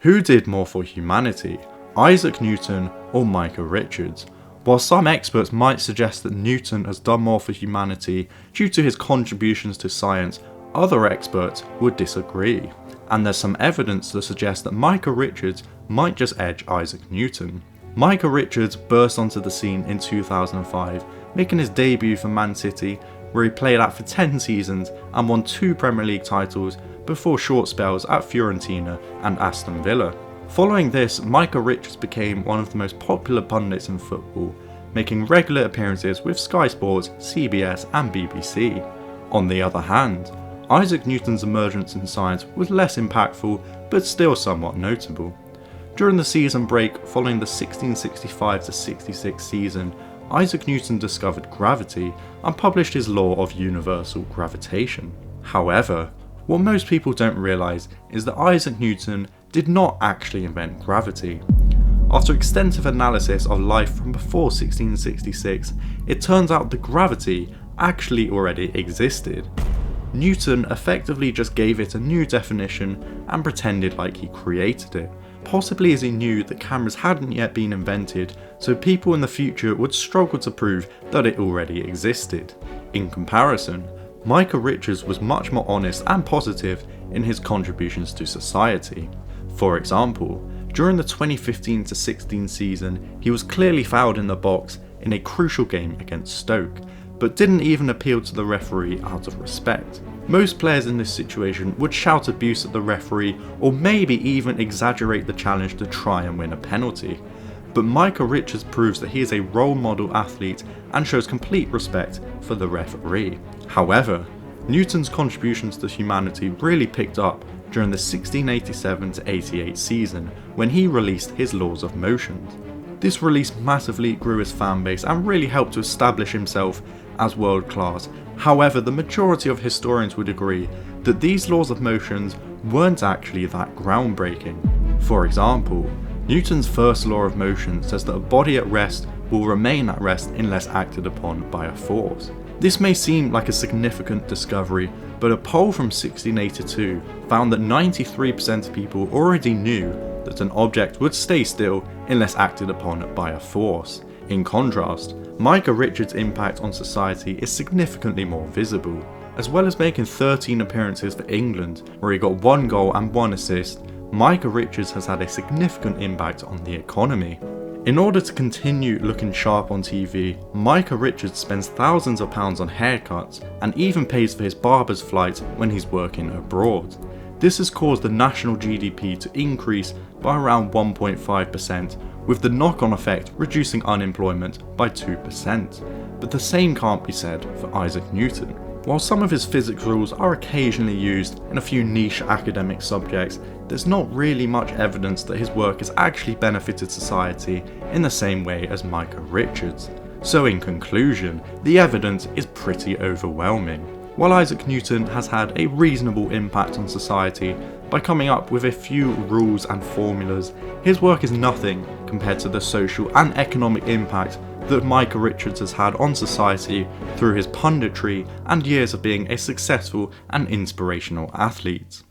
Who did more for humanity, Isaac Newton or Micah Richards? While some experts might suggest that Newton has done more for humanity due to his contributions to science, other experts would disagree. And there's some evidence to suggest that Micah Richards might just edge Isaac Newton. Micah Richards burst onto the scene in 2005, making his debut for Man City, where he played out for 10 seasons and won 2 Premier League titles before short spells at Fiorentina and Aston Villa. Following this, Micah Richards became one of the most popular pundits in football, making regular appearances with Sky Sports, CBS and BBC. On the other hand, Isaac Newton's emergence in science was less impactful but still somewhat notable. During the season break following the 1665-66 season, Isaac Newton discovered gravity and published his law of universal gravitation. However, what most people don't realise is that Isaac Newton did not actually invent gravity. After extensive analysis of life from before 1666, it turns out that gravity actually already existed. Newton effectively just gave it a new definition and pretended like he created it, possibly as he knew that cameras hadn't yet been invented, so people in the future would struggle to prove that it already existed. In comparison, Micah Richards was much more honest and positive in his contributions to society. For example, during the 2015-16 season, he was clearly fouled in the box in a crucial game against Stoke, but didn't even appeal to the referee out of respect. Most players in this situation would shout abuse at the referee or maybe even exaggerate the challenge to try and win a penalty. But Micah Richards proves that he is a role model athlete and shows complete respect for the referee. However, Newton's contributions to humanity really picked up during the 1687-88 season when he released his laws of motion. This release massively grew his fan base and really helped to establish himself as world class. However, the majority of historians would agree that these laws of motions weren't actually that groundbreaking. For example, Newton's first law of motion says that a body at rest will remain at rest unless acted upon by a force. This may seem like a significant discovery, but a poll from 1682 found that 93% of people already knew that an object would stay still unless acted upon by a force. In contrast, Micah Richards' impact on society is significantly more visible. As well as making 13 appearances for England, where he got 1 goal and 1 assist, Micah Richards has had a significant impact on the economy. In order to continue looking sharp on TV, Micah Richards spends thousands of pounds on haircuts and even pays for his barber's flight when he's working abroad. This has caused the national GDP to increase by around 1.5%, with the knock-on effect reducing unemployment by 2%. But the same can't be said for Isaac Newton. While some of his physics rules are occasionally used in a few niche academic subjects, there's not really much evidence that his work has actually benefited society in the same way as Micah Richards. So in conclusion, the evidence is pretty overwhelming. While Isaac Newton has had a reasonable impact on society by coming up with a few rules and formulas, his work is nothing compared to the social and economic impact that Micah Richards has had on society through his punditry and years of being a successful and inspirational athlete.